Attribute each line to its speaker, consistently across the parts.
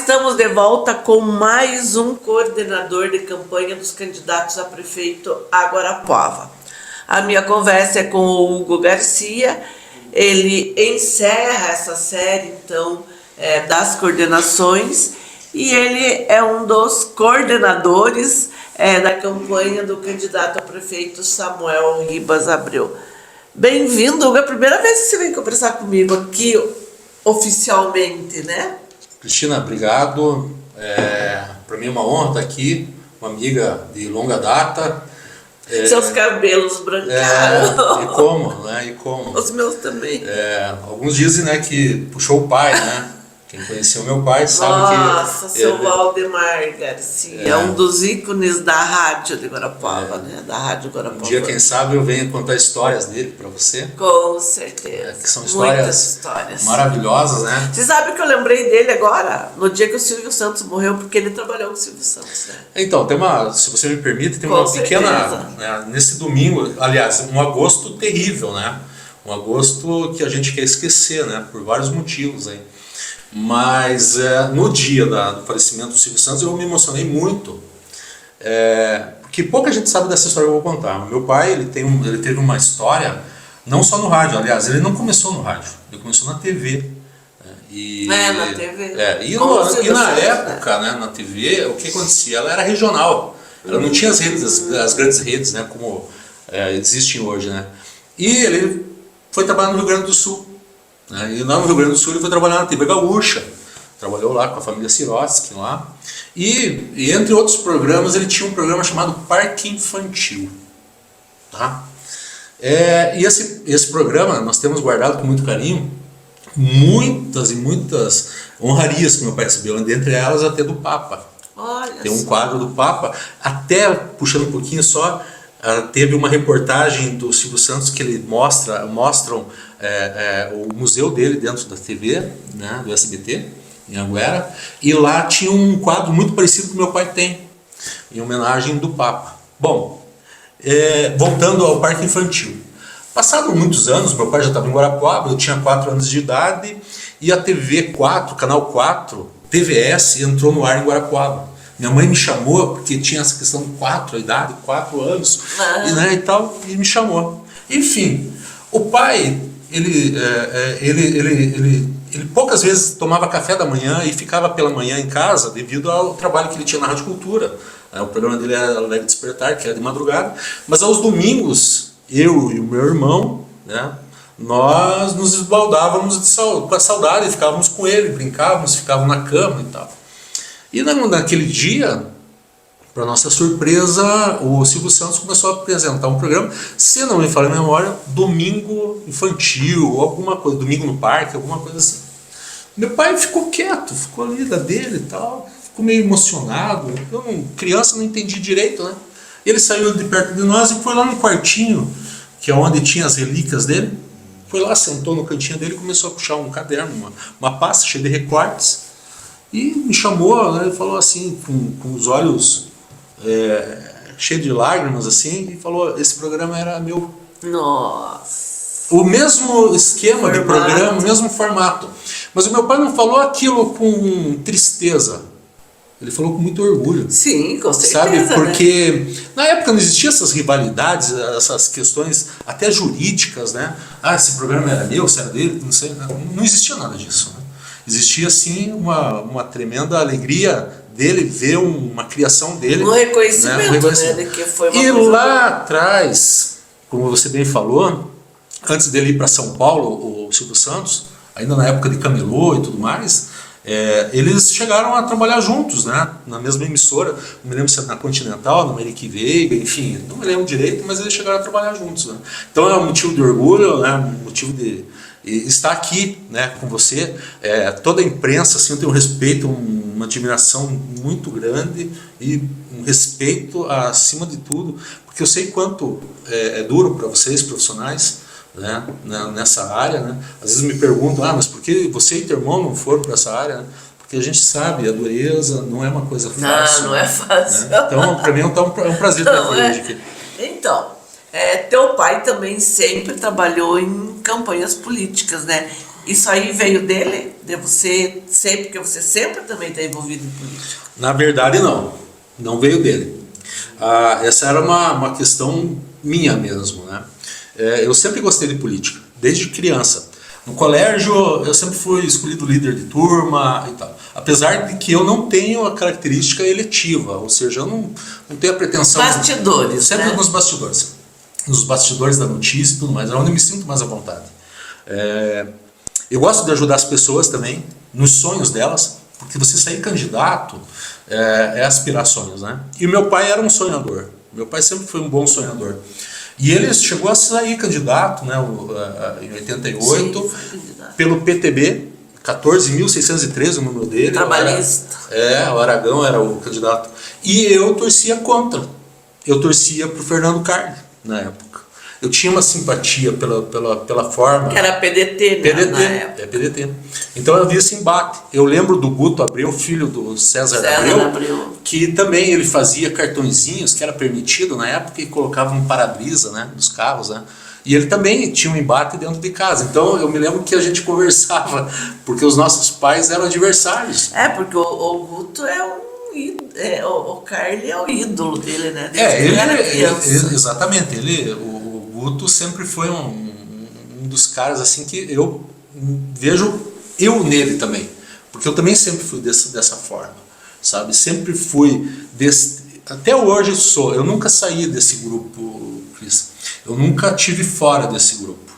Speaker 1: estamos de volta com mais um coordenador de campanha dos candidatos a prefeito Guarapuava. A minha conversa é com o Hugo Garcia. Ele encerra essa série, então, das coordenações, e ele é um dos coordenadores da campanha do candidato a prefeito Samuel Ribas Abreu. Bem-vindo, Hugo. É a primeira vez que você vem conversar comigo aqui oficialmente, né?
Speaker 2: Cristina, obrigado. Para mim é uma honra estar aqui, uma amiga de longa data.
Speaker 1: Seus cabelos brancaram.
Speaker 2: E como, né? E como.
Speaker 1: Os meus também.
Speaker 2: Alguns dizem, né, que puxou o pai, né? Quem conheceu meu pai sabe que...
Speaker 1: Nossa, seu Valdemar Garcia, é um dos ícones da rádio de Guarapuava, né? Da rádio Guarapuava.
Speaker 2: Um dia, quem sabe, eu venho contar histórias dele para você.
Speaker 1: Com certeza.
Speaker 2: Que são
Speaker 1: muitas histórias
Speaker 2: maravilhosas, né?
Speaker 1: Você sabe que eu lembrei dele agora, no dia que o Silvio Santos morreu, porque ele trabalhou com o Silvio Santos, né?
Speaker 2: Então, se você me permite, tem uma pequena... nesse domingo, aliás, um agosto terrível, né? Um agosto que a gente quer esquecer, né? Por vários motivos aí. Mas no dia do falecimento do Silvio Santos eu me emocionei muito, porque pouca gente sabe dessa história que eu vou contar. Meu pai ele teve uma história, não só no rádio, aliás, ele não começou no rádio, ele começou na TV.
Speaker 1: Na TV.
Speaker 2: E na época, né, na TV, o que acontecia? Ela era regional, ela não tinha as grandes redes, né, como existem hoje, né? E ele foi trabalhar no Rio Grande do Sul. E lá no Rio Grande do Sul ele foi trabalhar na TV Gaúcha, trabalhou lá com a família Sirotsky lá, e entre outros programas ele tinha um programa chamado Parque Infantil, tá? E esse programa nós temos guardado com muito carinho muitas e muitas honrarias que meu pai recebeu, entre elas até do Papa.
Speaker 1: Olha,
Speaker 2: tem um quadro do Papa, até puxando um pouquinho só, teve uma reportagem do Silvio Santos que ele mostram o museu dele dentro da TV, né, do SBT, em Anguera, e lá tinha um quadro muito parecido com o meu pai tem, em homenagem do Papa. Bom, voltando ao Parque Infantil. Passados muitos anos, meu pai já estava em Guarapuava, eu tinha 4 anos de idade, e a TV 4, Canal 4, TVS, entrou no ar em Guarapuava. Minha mãe me chamou, porque tinha essa questão de 4, a idade, 4 anos, e me chamou. Enfim, o pai, ele poucas vezes tomava café da manhã e ficava pela manhã em casa, devido ao trabalho que ele tinha na Rádio Cultura. O programa dele era Alegre Despertar, que era de madrugada, mas aos domingos, eu e o meu irmão, né, nós nos esbaldávamos com a saudade, ficávamos com ele, brincávamos, ficávamos na cama e tal. E naquele dia, para nossa surpresa, o Silvio Santos começou a apresentar um programa, se não me falha a memória, Domingo Infantil, alguma coisa, Domingo no Parque, alguma coisa assim. Meu pai ficou quieto, ficou ali da dele e tal, ficou meio emocionado. Criança, não entendi direito, né? Ele saiu de perto de nós e foi lá no quartinho, que é onde tinha as relíquias dele. Foi lá, sentou no cantinho dele e começou a puxar um caderno, uma pasta cheia de recortes. E me chamou, né, e falou assim, com os olhos cheios de lágrimas, assim, e falou, esse programa era meu.
Speaker 1: Nossa!
Speaker 2: O mesmo esquema de programa, o mesmo formato. Mas o meu pai não falou aquilo com tristeza. Ele falou com muito orgulho.
Speaker 1: Sim, com certeza.
Speaker 2: Sabe? Porque na época não existiam essas rivalidades, essas questões até jurídicas, né? Esse programa era meu, se era dele, não sei. Não existia nada disso, né? Existia sim uma tremenda alegria dele ver uma criação dele.
Speaker 1: Um reconhecimento, né, de que foi uma
Speaker 2: e
Speaker 1: coisa
Speaker 2: lá atrás, como você bem falou, antes dele ir para São Paulo, o Silvio Santos, ainda na época de Camelô e tudo mais, eles chegaram a trabalhar juntos, né, na mesma emissora, não me lembro se era na Continental, na Eric Veiga, enfim, não me lembro direito, mas eles chegaram a trabalhar juntos, né. Então é um motivo de orgulho, né, um motivo de estar aqui, né, com você. Toda a imprensa, assim, eu tenho um respeito, uma admiração muito grande e um respeito acima de tudo, porque eu sei quanto é duro para vocês, profissionais, né, nessa área, né. Às vezes me perguntam, mas por que você e teu irmão não foram para essa área, né? Porque a gente sabe, a dureza não é uma coisa fácil.
Speaker 1: Não é fácil.
Speaker 2: Né? Então, para mim é um prazer estar hoje aqui.
Speaker 1: Então, teu pai também sempre trabalhou em campanhas políticas, né? Isso aí veio dele? De você sempre, porque você sempre também está envolvido em política.
Speaker 2: Na verdade, não. Não veio dele. Essa era uma questão minha mesmo, né? Eu sempre gostei de política, desde criança. No colégio, eu sempre fui escolhido líder de turma e tal. Apesar de que eu não tenho a característica eletiva, ou seja, eu não tenho a pretensão...
Speaker 1: Bastidores,
Speaker 2: sempre,
Speaker 1: né?
Speaker 2: nos bastidores. Nos bastidores da notícia e tudo mais, é onde eu me sinto mais à vontade. Eu gosto de ajudar as pessoas também, nos sonhos delas, porque você sair candidato é aspirações, né? E o meu pai era um sonhador. Meu pai sempre foi um bom sonhador. E ele chegou a sair candidato, né, em 88, sim, pelo PTB, 14.613 o número dele.
Speaker 1: Trabalhista.
Speaker 2: O Aragão era o candidato. E eu torcia contra. Eu torcia para o Fernando Carli, na época. Eu tinha uma simpatia pela forma...
Speaker 1: Que era PDT, né?
Speaker 2: PDT, na época. PDT. Então eu vi esse embate. Eu lembro do Guto Abreu, filho do César Abreu, que também ele fazia cartõezinhos, que era permitido na época, e colocava no para-brisa, né, dos carros, né? E ele também tinha um embate dentro de casa. Então eu me lembro que a gente conversava, porque os nossos pais eram adversários.
Speaker 1: Porque o Guto é um... o Carli é o ídolo dele, né?
Speaker 2: Exatamente. O Guto sempre foi um dos caras assim que eu vejo eu nele também, porque eu também sempre fui dessa forma, sabe? Sempre fui até hoje sou. Eu nunca saí desse grupo, Cris. Eu nunca tive fora desse grupo,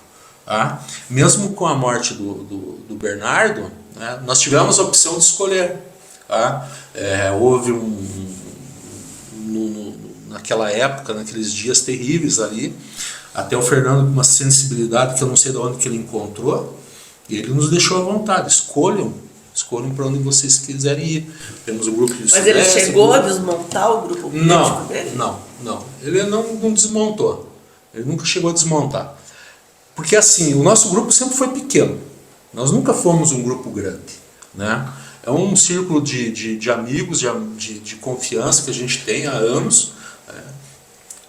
Speaker 2: tá? Mesmo com a morte do Bernardo, né, nós tivemos a opção de escolher, tá? Houve naquela época, naqueles dias terríveis ali, até o Fernando com uma sensibilidade que eu não sei de onde que ele encontrou, e ele nos deixou à vontade. Escolham para onde vocês quiserem ir. Temos o grupo de
Speaker 1: Mas ele chegou a desmontar o grupo político dele?
Speaker 2: Não. Ele não desmontou. Ele nunca chegou a desmontar. Porque assim, o nosso grupo sempre foi pequeno. Nós nunca fomos um grupo grande, né? É um círculo de amigos, de confiança que a gente tem há anos.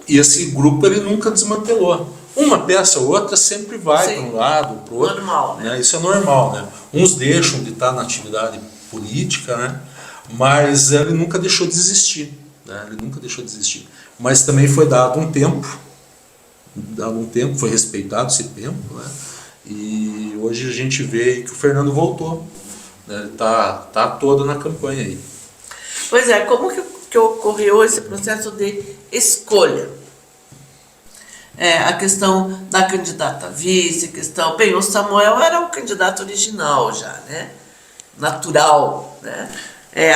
Speaker 2: E esse grupo ele nunca desmantelou. Uma peça ou outra sempre vai para um lado, para o outro.
Speaker 1: Normal, né?
Speaker 2: Isso é normal, né? Uns deixam de estar na atividade política, né? Mas ele nunca deixou de existir, né? Ele nunca deixou de existir. Mas também foi dado um tempo, foi respeitado esse tempo, né? E hoje a gente vê que o Fernando voltou, né? Ele tá todo na campanha aí.
Speaker 1: Pois é, como que ocorreu esse processo de escolha? A questão da candidata a vice, bem, o Samuel era o candidato original já, né? Natural, né?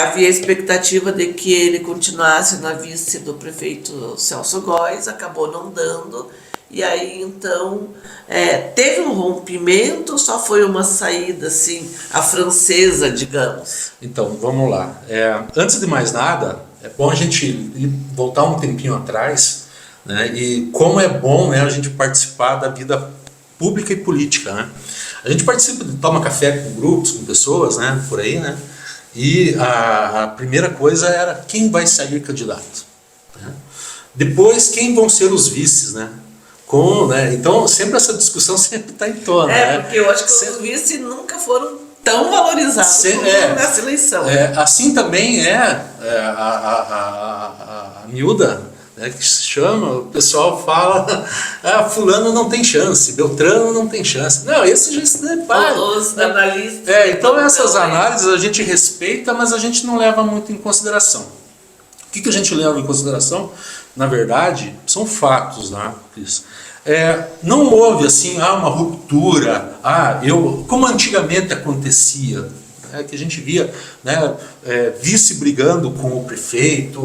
Speaker 1: Havia a expectativa de que ele continuasse na vice do prefeito Celso Góes, acabou não dando, e aí então teve um rompimento, só foi uma saída assim, a francesa, digamos.
Speaker 2: Então, vamos lá. Antes de mais nada, é bom a gente voltar um tempinho atrás, né? E como é bom, né, a gente participar da vida pública e política, né? A gente participa, toma café com grupos, com pessoas, né, por aí, né? E a primeira coisa era quem vai sair candidato, né? Depois quem vão ser os vices, né? Né? Então sempre essa discussão sempre está em tona.
Speaker 1: Porque eu acho que os vices nunca foram tão valorizados como nessa eleição.
Speaker 2: Assim também a miúda, né, que se chama, o pessoal fala, fulano não tem chance, Beltrano não tem chance. Não, esse já se depara.
Speaker 1: Os analistas.
Speaker 2: Então essas análises a gente respeita, mas a gente não leva muito em consideração. O que a gente leva em consideração? Na verdade, são fatos, né, Cris? Não houve assim uma ruptura, como antigamente acontecia, né, que a gente via, né, vice brigando com o prefeito.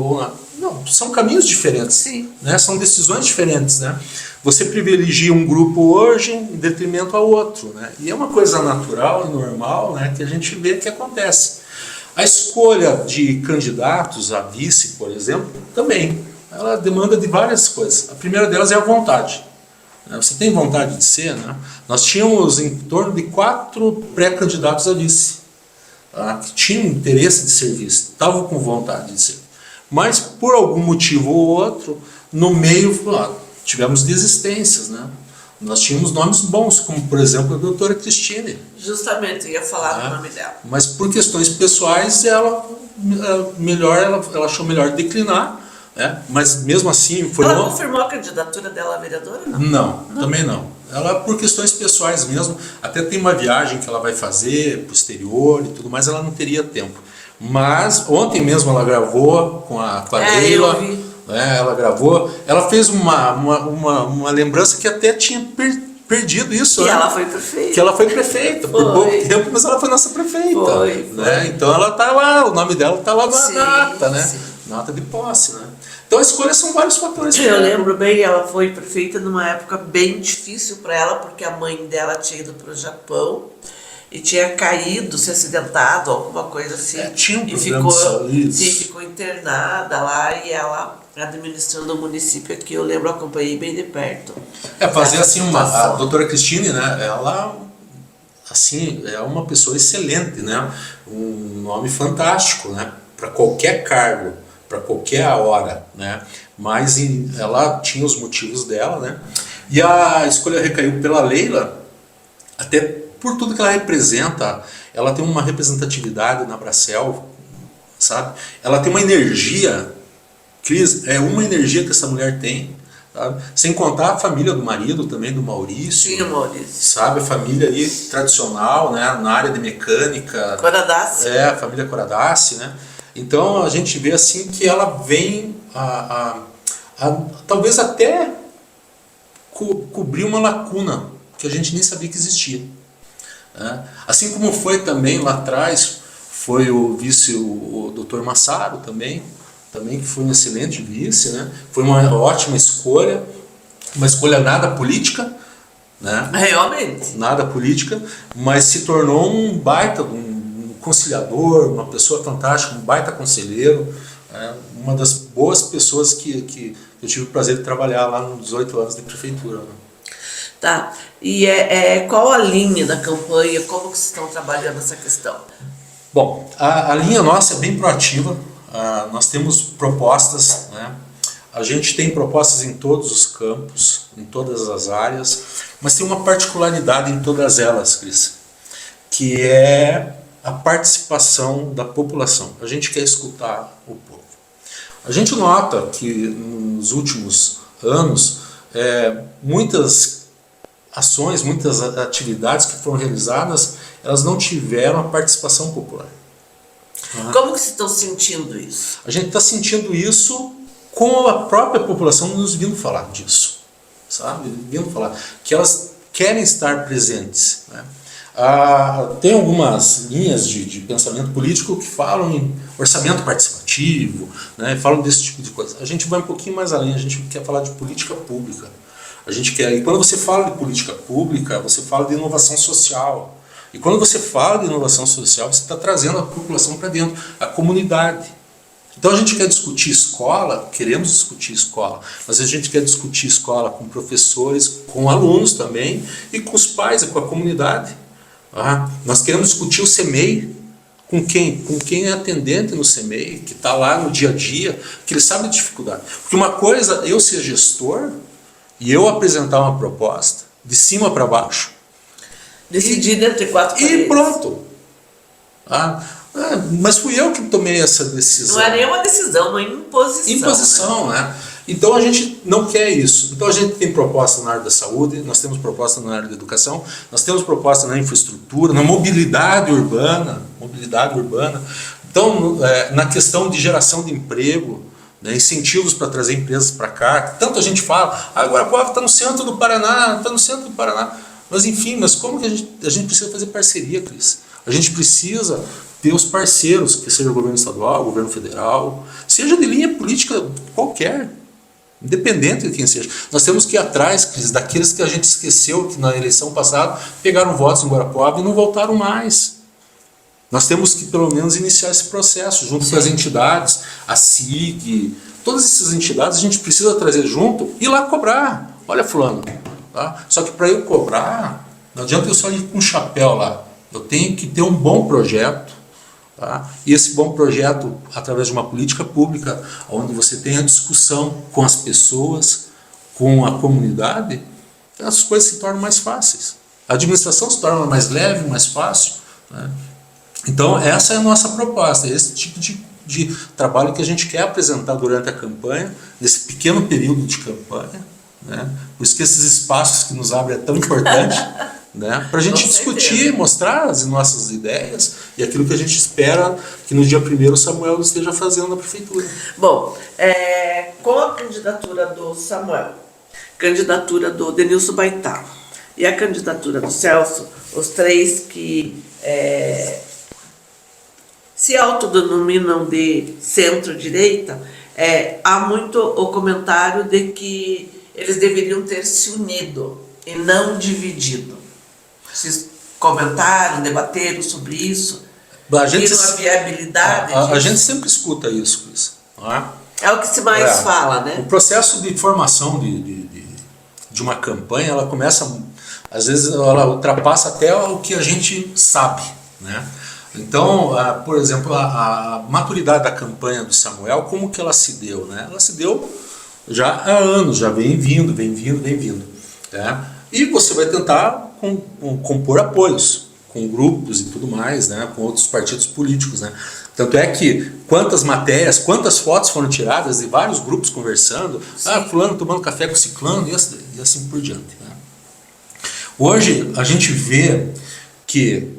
Speaker 2: Não, são caminhos diferentes.
Speaker 1: Sim.
Speaker 2: Né, são decisões diferentes. Né? Você privilegia um grupo hoje em detrimento ao outro. Né? E é uma coisa natural e normal, né, que a gente vê que acontece. A escolha de candidatos a vice, por exemplo, também. Ela demanda de várias coisas. A primeira delas é a vontade. Você tem vontade de ser? Né? Nós tínhamos em torno de 4 pré-candidatos a vice, que tinham interesse de ser vice, estavam com vontade de ser. Mas por algum motivo ou outro, no meio tivemos desistências. Né? Nós tínhamos nomes bons, como por exemplo a doutora Cristine.
Speaker 1: Justamente, eu ia falar do nome dela.
Speaker 2: Mas por questões pessoais, ela achou melhor declinar, né? Mas mesmo assim foi
Speaker 1: Ela confirmou a candidatura dela a vereadora?
Speaker 2: Não, também não. Ela, por questões pessoais mesmo, até tem uma viagem que ela vai fazer para o exterior e tudo mais, ela não teria tempo. Mas ontem mesmo ela gravou com a Leila, né? Ela gravou, ela fez uma lembrança que até tinha perdido isso.
Speaker 1: E
Speaker 2: né?
Speaker 1: ela foi prefeita.
Speaker 2: Que ela foi prefeita por pouco tempo, mas ela foi nossa prefeita.
Speaker 1: Foi.
Speaker 2: Né? Então ela tá lá, o nome dela tá lá na ata, né?
Speaker 1: Sim.
Speaker 2: Na ata de posse, né? Então a escolha são vários fatores.
Speaker 1: Eu lembro bem, ela foi prefeita numa época bem difícil para ela, porque a mãe dela tinha ido para o Japão e tinha caído, se acidentado, alguma coisa assim.
Speaker 2: Tinha um
Speaker 1: e
Speaker 2: problema de saúde.
Speaker 1: ficou internada lá, e ela administrando o município aqui, eu lembro, acompanhei bem de perto.
Speaker 2: Fazer assim, a doutora Cristine, né, ela assim, é uma pessoa excelente, né, um nome fantástico, né, para qualquer cargo, para qualquer hora, né, mas ela tinha os motivos dela, né, e a escolha recaiu pela Leila, até por tudo que ela representa. Ela tem uma representatividade na Bracel, sabe, ela tem uma energia, Cris, é uma energia que essa mulher tem, sabe? Sem contar a família do marido também, do Maurício.
Speaker 1: Sim, o Maurício.
Speaker 2: Sabe, a família aí tradicional, né, na área de mecânica.
Speaker 1: Coradassi.
Speaker 2: A família Coradassi, né? Então a gente vê assim que ela vem talvez até cobrir uma lacuna que a gente nem sabia que existia. Né? Assim como foi também lá atrás, foi o vice, o Dr. Massaro também que foi um excelente vice, né? Foi uma ótima escolha, uma escolha nada política, né?
Speaker 1: Realmente.
Speaker 2: Nada política, mas se tornou um baita, um conciliador, uma pessoa fantástica, um baita conselheiro, uma das boas pessoas que eu tive o prazer de trabalhar lá nos 18 anos de prefeitura. Né?
Speaker 1: Tá, e qual a linha da campanha, como que vocês estão trabalhando essa questão?
Speaker 2: Bom, a linha nossa é bem proativa. Nós temos propostas, né? A gente tem propostas em todos os campos, em todas as áreas, mas tem uma particularidade em todas elas, Cris, que é a participação da população. A gente quer escutar o povo. A gente nota que nos últimos anos, muitas ações, muitas atividades que foram realizadas, elas não tiveram a participação popular.
Speaker 1: Como que vocês estão sentindo isso?
Speaker 2: A gente está sentindo isso com a própria população nos vindo falar disso, sabe? Vindo falar que elas querem estar presentes. Né? Tem algumas linhas de pensamento político que falam em orçamento participativo, né? Falam desse tipo de coisa. A gente vai um pouquinho mais além, a gente quer falar de política pública. E quando você fala de política pública, você fala de inovação social. E quando você fala de inovação social, você está trazendo a população para dentro, a comunidade. Então a gente quer discutir escola, queremos discutir escola, mas a gente quer discutir escola com professores, com alunos também, e com os pais, e com a comunidade. Nós queremos discutir o CEMEI, com quem? Com quem é atendente no CEMEI, que está lá no dia a dia, que ele sabe a dificuldade. Porque uma coisa, eu ser gestor, e eu apresentar uma proposta, de cima para baixo,
Speaker 1: decidir entre quatro paredes.
Speaker 2: E pronto. Mas fui eu que tomei essa decisão.
Speaker 1: Não é nenhuma decisão, uma imposição.
Speaker 2: Imposição, né? Então a gente não quer isso. Então a gente tem proposta na área da saúde, nós temos proposta na área da educação, nós temos proposta na infraestrutura, na mobilidade urbana. Então, na questão de geração de emprego, né, incentivos para trazer empresas para cá. Tanto a gente fala, agora a Guarapuava está no centro do Paraná, Mas enfim, como que a gente precisa fazer parceria, Cris? A gente precisa ter os parceiros, que seja o governo estadual, o governo federal, seja de linha política qualquer, independente de quem seja. Nós temos que ir atrás, Cris, daqueles que a gente esqueceu que na eleição passada pegaram votos em Guarapuava e não voltaram mais. Nós temos que pelo menos iniciar esse processo, junto com as entidades, a SIG, todas essas entidades a gente precisa trazer junto e ir lá cobrar. Olha, fulano. Tá? Só que para eu cobrar, não adianta eu só ir com um chapéu lá. Eu tenho que ter um bom projeto. Tá? E esse bom projeto, através de uma política pública, onde você tem a discussão com as pessoas, com a comunidade, as coisas se tornam mais fáceis. A administração se torna mais leve, mais fácil, né? Então, essa é a nossa proposta, esse tipo de trabalho que a gente quer apresentar durante a campanha, nesse pequeno período de campanha, né? Por isso que esses espaços que nos abrem é tão importante, né? Para a gente discutir, mostrar as nossas ideias e aquilo que a gente espera que no dia 1º o Samuel esteja fazendo na prefeitura.
Speaker 1: Bom, com a candidatura do Samuel, candidatura do Denilson Baitá e a candidatura do Celso, os três que se autodenominam de centro-direita, há muito o comentário de que eles deveriam ter se unido e não dividido. Vocês comentaram, debateram sobre isso? Viram a viabilidade disso?
Speaker 2: A gente sempre escuta isso, Cris. Não é?
Speaker 1: É o que se mais fala, né?
Speaker 2: O processo de formação de uma campanha, ela começa, às vezes, ela ultrapassa até o que a gente sabe, né? Então, por exemplo, a maturidade da campanha do Samuel, como que ela se deu, né? Ela se deu já há anos, já vem vindo, né? E você vai tentar compor apoios com grupos e tudo mais, né? Com outros partidos políticos, né? Tanto é que quantas matérias, quantas fotos foram tiradas de vários grupos conversando, fulano tomando café com ciclano e assim por diante, né? Hoje a gente vê que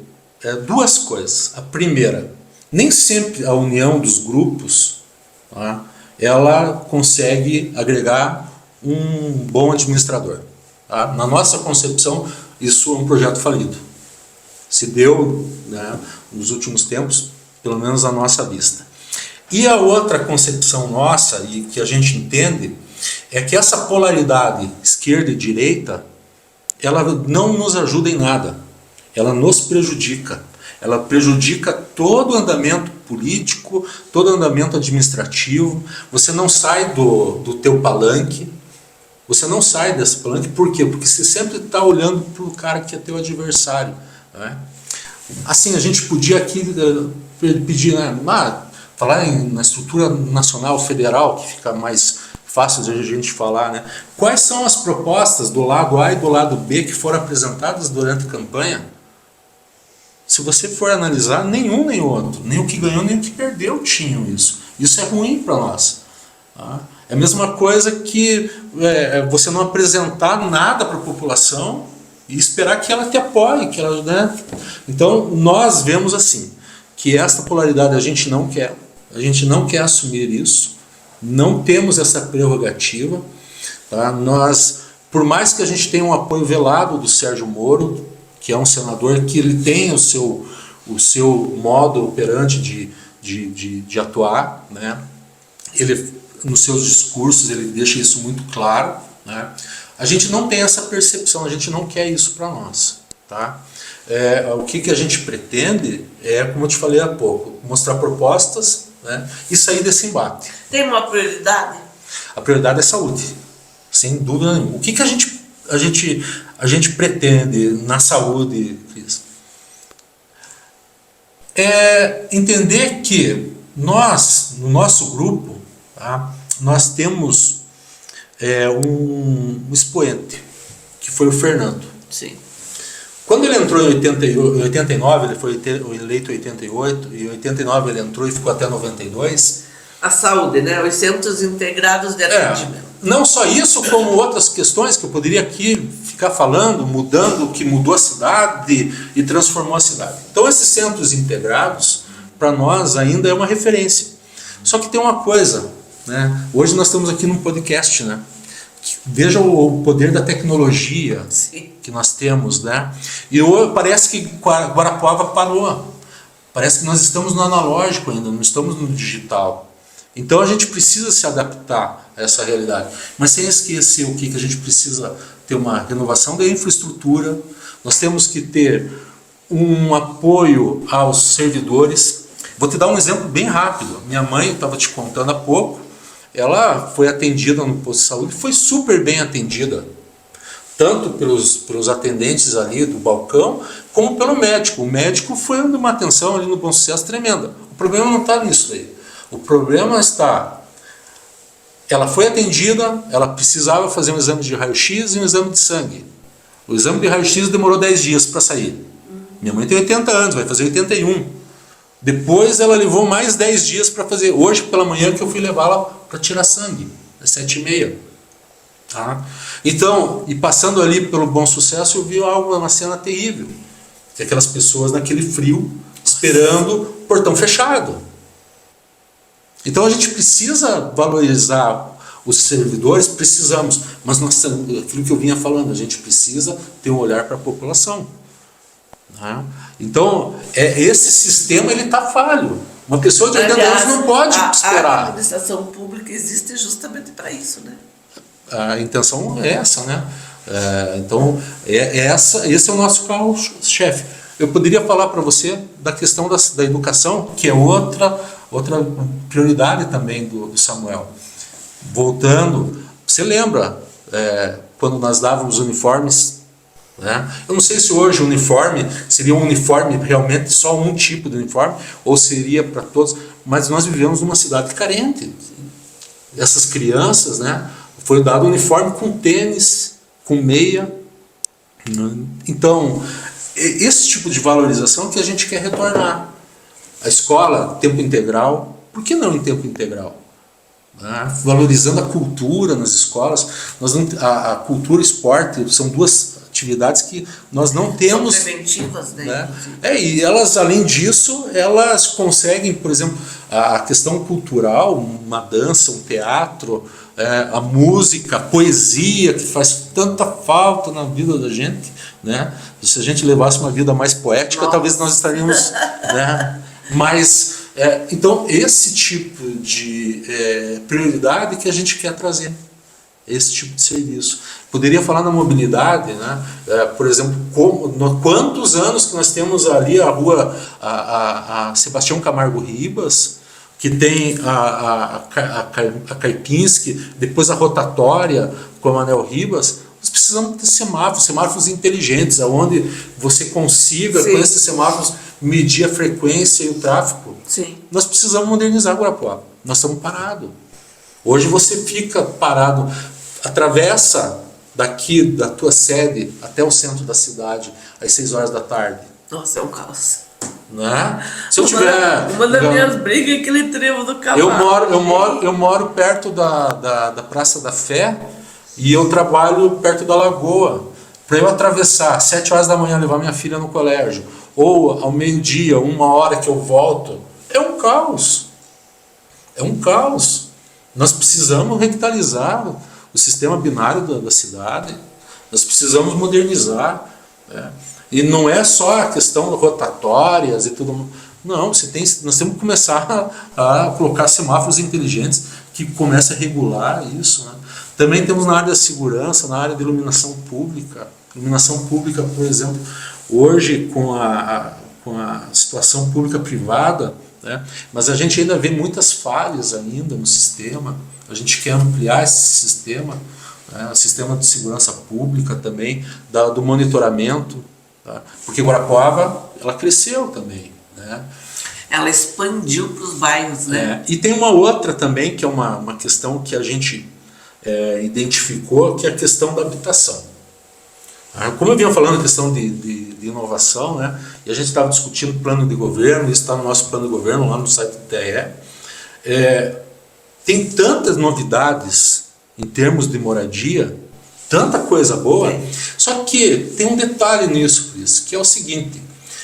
Speaker 2: duas coisas. A primeira, nem sempre a união dos grupos, tá, ela consegue agregar um bom administrador. Tá? Na nossa concepção, isso é um projeto falido. Se deu, né, nos últimos tempos, pelo menos à nossa vista. E a outra concepção nossa, e que a gente entende, é que essa polaridade esquerda e direita, ela não nos ajuda em nada. Ela nos prejudica. Ela prejudica todo o andamento político, todo o andamento administrativo. Você não sai do teu palanque. Você não sai desse palanque. Por quê? Porque você sempre está olhando para o cara que é teu adversário, né? Assim, a gente podia aqui pedir, né, falar na estrutura nacional, federal, que fica mais fácil de a gente falar, né? Quais são as propostas do lado A e do lado B que foram apresentadas durante a campanha? Se você for analisar, nenhum nem outro, nem o que ganhou nem o que perdeu tinham isso. Isso é ruim para nós. Tá? É a mesma coisa que você não apresentar nada para a população e esperar que ela te apoie, que ela, né? Então nós vemos assim, que esta polaridade a gente não quer assumir isso, não temos essa prerrogativa. Tá? Nós, por mais que a gente tenha um apoio velado do Sérgio Moro, que é um senador que ele tem o seu modo operante de atuar, né? Ele, nos seus discursos, ele deixa isso muito claro, né? A gente não tem essa percepção, a gente não quer isso para nós, tá? O que a gente pretende como eu te falei há pouco, mostrar propostas, né? E sair desse embate.
Speaker 1: Tem uma prioridade?
Speaker 2: A prioridade é saúde, sem dúvida nenhuma. O que a gente pretende na saúde, Cris? É entender que nós, no nosso grupo, tá, nós temos um expoente, que foi o Fernando.
Speaker 1: Sim.
Speaker 2: Quando ele entrou em 89, ele foi eleito em 88, e em 89 ele entrou e ficou até 92.
Speaker 1: A saúde, né? Os centros integrados de atendimento.
Speaker 2: Não só isso, como outras questões que eu poderia aqui ficar falando, mudando o que mudou a cidade e transformou a cidade. Então esses centros integrados, para nós ainda é uma referência. Só que tem uma coisa, né? Hoje nós estamos aqui num podcast, né? Veja o poder da tecnologia que nós temos, né? E hoje parece que Guarapuava parou. Parece que nós estamos no analógico ainda, não estamos no digital. Então a gente precisa se adaptar a essa realidade. Mas sem esquecer o que a gente precisa ter uma renovação da infraestrutura, nós temos que ter um apoio aos servidores. Vou te dar um exemplo bem rápido. Minha mãe, eu estava te contando há pouco, ela foi atendida no posto de saúde, foi super bem atendida, tanto pelos atendentes ali do balcão, como pelo médico. O médico foi dando uma atenção ali no Bom Sucesso tremenda. O problema não está nisso aí. O problema está ela foi atendida, ela precisava fazer um exame de raio-x e um exame de sangue. O exame de raio-x demorou 10 dias para sair. Minha mãe tem 80 anos, vai fazer 81. Depois ela levou mais 10 dias para fazer. Hoje pela manhã que eu fui levá-la para tirar sangue, às 7h30. Tá? Então, e passando ali pelo Bom Sucesso, eu vi uma cena terrível. Que aquelas pessoas naquele frio, esperando o portão fechado. Então a gente precisa valorizar os servidores, precisamos, mas aquilo que eu vinha falando, a gente precisa ter um olhar para a população. Né? Então, esse sistema está falho. Uma pessoa de 80 anos não pode esperar.
Speaker 1: A administração pública existe justamente para isso, né?
Speaker 2: A intenção é essa, né? Então, esse é o nosso carro-chefe. Eu poderia falar para você da questão da educação, que é outra prioridade também do Samuel. Voltando, você lembra quando nós dávamos uniformes? Né? Eu não sei se hoje o uniforme seria um uniforme realmente só um tipo de uniforme, ou seria para todos, mas nós vivemos numa cidade carente. Essas crianças, né, foi dado uniforme com tênis, com meia. Então, esse tipo de valorização que a gente quer retornar. A escola, tempo integral, por que não em tempo integral? Valorizando a cultura nas escolas. A cultura e o esporte são duas atividades que nós não temos.
Speaker 1: São preventivas, né?
Speaker 2: E elas, além disso, elas conseguem, por exemplo, a questão cultural, uma dança, um teatro, a música, a poesia, que faz tanta falta na vida da gente, né? Se a gente levasse uma vida mais poética, talvez nós estaríamos, né? Mas, então, esse tipo de prioridade que a gente quer trazer, esse tipo de serviço. Poderia falar na mobilidade, né? Por exemplo, quantos anos que nós temos ali a rua a Sebastião Camargo Ribas, que tem a Karpinski, depois a rotatória com a Manel Ribas. Nós precisamos ter semáforos inteligentes, onde você consiga, com esses semáforos, medir a frequência e o tráfego.
Speaker 1: Sim.
Speaker 2: Nós precisamos modernizar Guarapuava. Nós estamos parados. Hoje você fica parado, atravessa daqui da tua sede até o centro da cidade às 6 horas da tarde.
Speaker 1: Nossa, é um caos.
Speaker 2: Né? Se eu tiver...
Speaker 1: Uma das minhas brigas é aquele trevo do cavalo.
Speaker 2: Eu moro perto da Praça da Fé e eu trabalho perto da Lagoa. Para eu atravessar 7 horas da manhã, levar minha filha no colégio, ou ao meio-dia, 1h que eu volto, é um caos. É um caos. Nós precisamos revitalizar o sistema binário da cidade. Nós precisamos modernizar. Né? E não é só a questão de rotatórias e tudo. Não, nós temos que começar a colocar semáforos inteligentes que comecem a regular isso. Né? Também temos na área da segurança, na área de iluminação pública. Iluminação pública, por exemplo, hoje com a situação pública-privada, né? Mas a gente ainda vê muitas falhas ainda no sistema. A gente quer ampliar esse sistema, né? O sistema de segurança pública também, do monitoramento. Tá? Porque Guarapuava, ela cresceu também. Né?
Speaker 1: Ela expandiu para os bairros. Né?
Speaker 2: E tem uma outra também, que é uma questão que a gente identificou, que é a questão da habitação. Como eu vinha falando a questão de inovação, né? E a gente estava discutindo plano de governo, isso está no nosso plano de governo, lá no site do TRE. Tem tantas novidades em termos de moradia, tanta coisa boa, só que tem um detalhe nisso, Cris, que é o seguinte: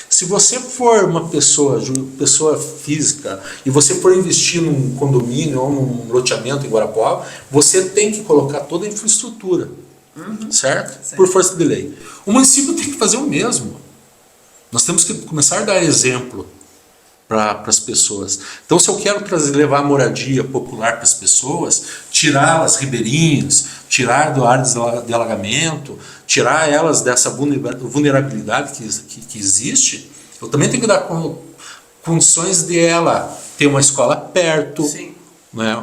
Speaker 2: se você for uma pessoa física e você for investir num condomínio ou num loteamento em Guarapuava, você tem que colocar toda a infraestrutura, certo? Por força de lei. O município tem que fazer o mesmo. Nós temos que começar a dar exemplo para as pessoas. Então, se eu quero levar a moradia popular para as pessoas, tirar as ribeirinhas, tirar do áreas de alagamento, tirar elas dessa vulnerabilidade que existe, eu também tenho que dar condições de ela ter uma escola perto, né,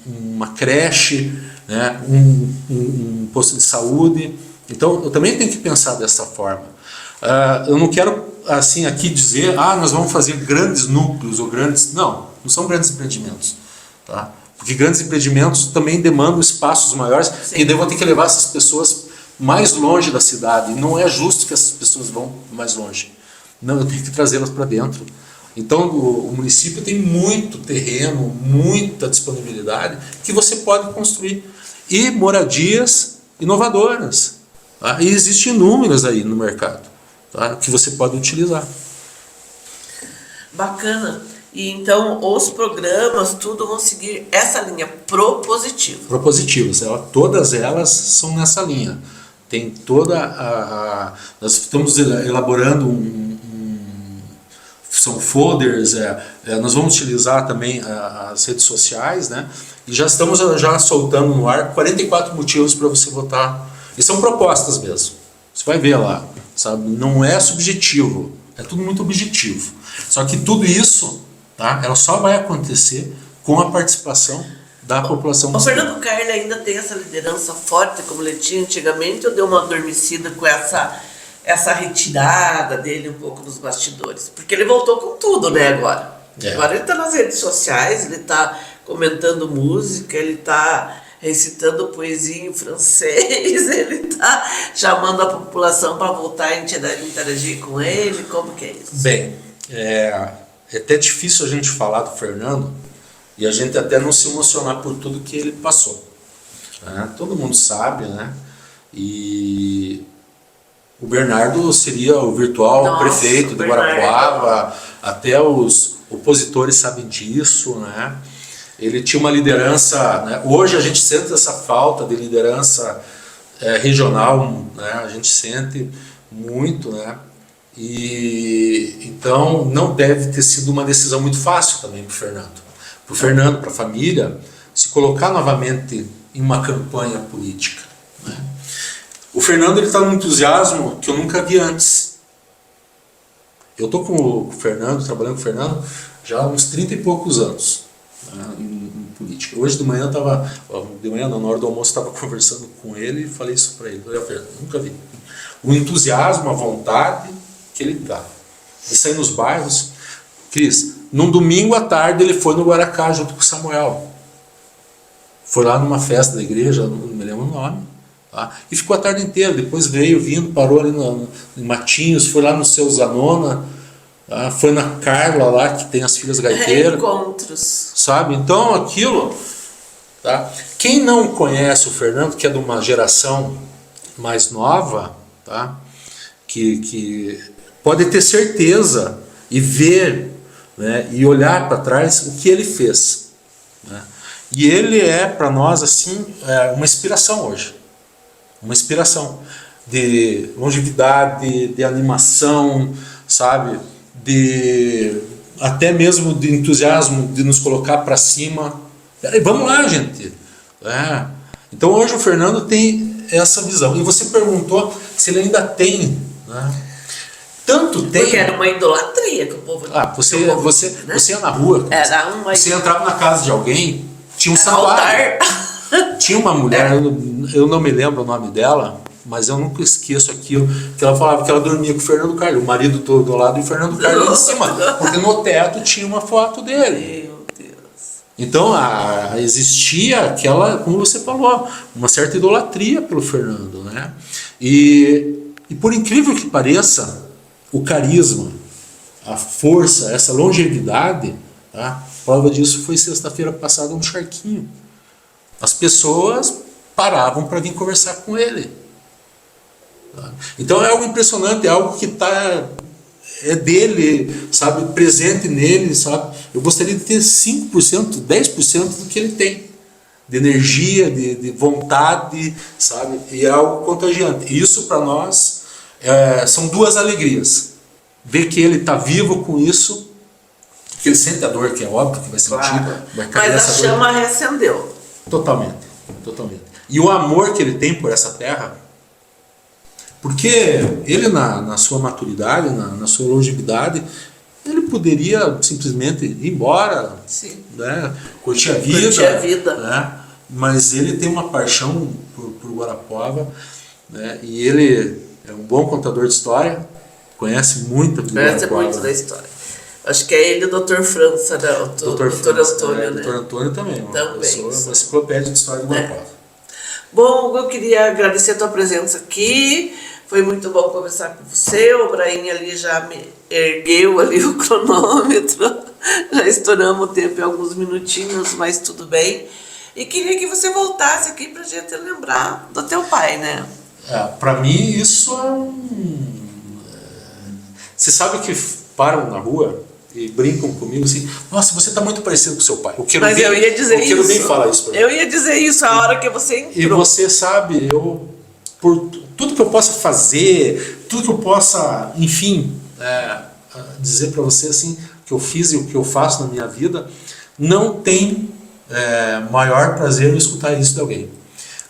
Speaker 2: uma creche, né, um posto de saúde. Então, eu também tenho que pensar dessa forma. Eu não quero assim aqui dizer, nós vamos fazer grandes núcleos ou grandes... Não são grandes empreendimentos. Tá? Porque grandes empreendimentos também demandam espaços maiores, e daí eu vou ter que levar essas pessoas mais longe da cidade. E não é justo que essas pessoas vão mais longe. Não, eu tenho que trazê-las para dentro. Então o município tem muito terreno, muita disponibilidade que você pode construir. E moradias inovadoras. Tá? E existem inúmeras aí no mercado, tá? Que você pode utilizar.
Speaker 1: Bacana. E então os programas, tudo vão seguir essa linha propositiva.
Speaker 2: Propositivas, todas elas são nessa linha. Tem toda nós estamos elaborando são folders, nós vamos utilizar também as redes sociais, né? E já estamos soltando no ar 44 motivos para você votar. E são propostas mesmo. Você vai ver lá, sabe? Não é subjetivo, é tudo muito objetivo. Só que tudo isso, tá? Ela só vai acontecer com a participação da população.
Speaker 1: O Fernando Carli ainda tem essa liderança forte como ele tinha antigamente, ou deu uma adormecida com essa retirada dele um pouco dos bastidores? Porque ele voltou com tudo, né, agora. Agora ele está nas redes sociais, ele está comentando música, ele está recitando poesia em francês, ele está chamando a população para voltar a interagir com ele. Como que é isso?
Speaker 2: Bem, é até difícil a gente falar do Fernando e a gente até não se emocionar por tudo que ele passou, né? Todo mundo sabe, né? E o Bernardo seria o virtual prefeito de Guarapuava, até os opositores sabem disso, né? Ele tinha uma liderança, né? Hoje a gente sente essa falta de liderança regional, né? A gente sente muito, né? E então não deve ter sido uma decisão muito fácil também para o Fernando. Para o Fernando, para a família, se colocar novamente em uma campanha política, né? O Fernando está num entusiasmo que eu nunca vi antes. Eu estou com o Fernando, trabalhando com o Fernando, já há uns 30 e poucos anos, né, em política. Hoje de manhã na hora do almoço, estava conversando com ele e falei isso para ele. Eu falei, nunca vi. O entusiasmo, a vontade que ele dá. Ele sai nos bairros. Cris, num domingo à tarde ele foi no Guaracá junto com o Samuel. Foi lá numa festa da igreja, não me lembro o nome. Tá? E ficou a tarde inteira. Depois vindo, parou ali em Matinhos, foi lá no Seu Zanona, tá? Foi na Carla lá, que tem as filhas gaiteiras.
Speaker 1: Encontros.
Speaker 2: Sabe? Então aquilo, tá? Quem não conhece o Fernando, que é de uma geração mais nova, tá? Que pode ter certeza e ver, né? E olhar para trás o que ele fez, né? E ele é para nós assim uma inspiração hoje. Uma inspiração de longevidade, de animação, sabe? Até mesmo de entusiasmo de nos colocar para cima. Peraí, vamos lá, gente. Então hoje o Fernando tem essa visão. E você perguntou se ele ainda tem, né? Tanto tem.
Speaker 1: Porque era uma idolatria que o povo.
Speaker 2: Você ia na rua, você entrava na casa de alguém, tinha um santuário. Tinha uma mulher, eu não me lembro o nome dela, mas eu nunca esqueço aquilo, que ela falava que ela dormia com o Fernando Carli, o marido todo do lado e o Fernando Carli em cima, porque no teto tinha uma foto dele.
Speaker 1: Meu Deus.
Speaker 2: Então existia aquela, como você falou, uma certa idolatria pelo Fernando, né? E por incrível que pareça, o carisma, a força, essa longevidade, tá? Prova disso foi sexta-feira passada no Charquinho. As pessoas paravam para vir conversar com ele. Então é algo impressionante, é algo que é dele, sabe, presente nele, sabe. Eu gostaria de ter 5%, 10% do que ele tem, de energia, de vontade, sabe, e é algo contagiante. Isso para nós são duas alegrias. Ver que ele está vivo com isso, que ele sente a dor, que é óbvio que vai sentir.
Speaker 1: Claro. Mas a chama reacendeu.
Speaker 2: Totalmente, totalmente. E o amor que ele tem por essa terra, porque ele na sua maturidade, na sua longevidade, ele poderia simplesmente ir embora, né? Curtir a vida, né? Mas ele tem uma paixão por Guarapuava, né? E ele é um bom contador de história, conhece muito
Speaker 1: da história. Acho que é ele, o Dr. França, né? O Dr. Antônio, né?
Speaker 2: Dr. Antônio também.
Speaker 1: Também.
Speaker 2: Eu sou uma enciclopédia de história do Guarapava.
Speaker 1: Bom, Hugo, eu queria agradecer a tua presença aqui. Foi muito bom conversar com você. O Brahim ali já me ergueu ali o cronômetro. Já estouramos o tempo em alguns minutinhos, mas tudo bem. E queria que você voltasse aqui pra gente lembrar do teu pai, né?
Speaker 2: Para mim isso é Você sabe que param na rua e brincam comigo assim, nossa, você está muito parecido com seu pai. O Querubim,
Speaker 1: eu ia dizer
Speaker 2: o Querubim fala isso para mim.
Speaker 1: Eu ia dizer isso a hora que você entrou.
Speaker 2: E você sabe, por tudo que eu possa fazer, tudo que eu possa, enfim, dizer para você assim, que eu fiz e o que eu faço na minha vida, não tem maior prazer em escutar isso de alguém.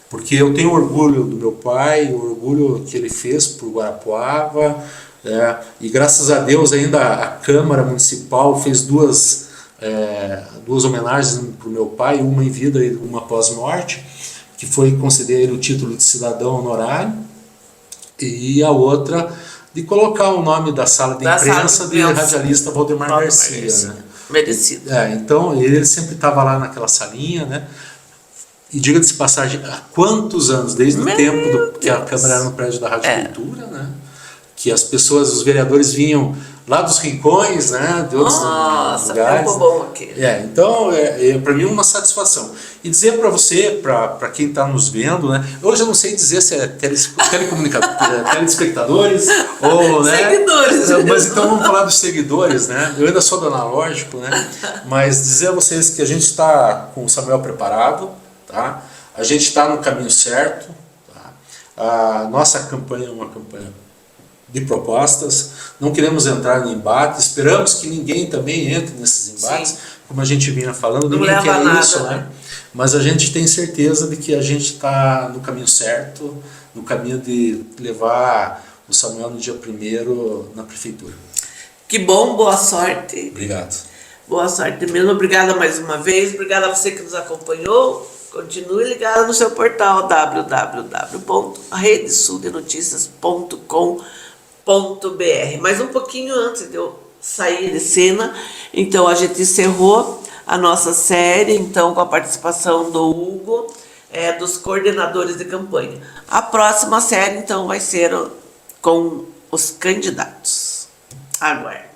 Speaker 2: Porque eu tenho orgulho do meu pai, o orgulho que ele fez por Guarapuava, e graças a Deus ainda a Câmara Municipal fez duas homenagens para o meu pai, uma em vida e uma pós-morte, que foi conceder ele o título de cidadão honorário, e a outra de colocar o nome da sala de imprensa de radialista Valdemar Garcia. Né?
Speaker 1: Merecido.
Speaker 2: Então ele sempre estava lá naquela salinha, né? E diga-se de passagem, há quantos anos, desde o tempo que a Câmara era no prédio da Rádio Cultura, né? Que as pessoas, os vereadores vinham lá dos rincões, né, de outros lugares.
Speaker 1: Nossa, bom aqui.
Speaker 2: Então, para mim é uma satisfação. E dizer para você, para quem está nos vendo, né, hoje eu não sei dizer se é telespectadores ou né,
Speaker 1: seguidores.
Speaker 2: Mas então vamos falar dos seguidores, né? Eu ainda sou do analógico, né? Mas dizer a vocês que a gente está com o Samuel preparado, tá? A gente está no caminho certo, tá? A nossa campanha é uma campanha de propostas, não queremos entrar em embate, esperamos que ninguém também entre nesses embates. Sim. Como a gente vinha falando,
Speaker 1: não
Speaker 2: ninguém quer
Speaker 1: nada,
Speaker 2: isso, né? Mas a gente tem certeza de que a gente está no caminho certo, no caminho de levar o Samuel no dia 1º na prefeitura. Que
Speaker 1: bom, boa sorte.
Speaker 2: Obrigado.
Speaker 1: Boa sorte mesmo, obrigada mais uma vez, obrigada a você que nos acompanhou. Continue ligado no seu portal www.redesuldenoticias.com.br. Mas um pouquinho antes de eu sair de cena, então a gente encerrou a nossa série, então, com a participação do Hugo, dos coordenadores de campanha. A próxima série, então, vai ser com os candidatos. Aguarde.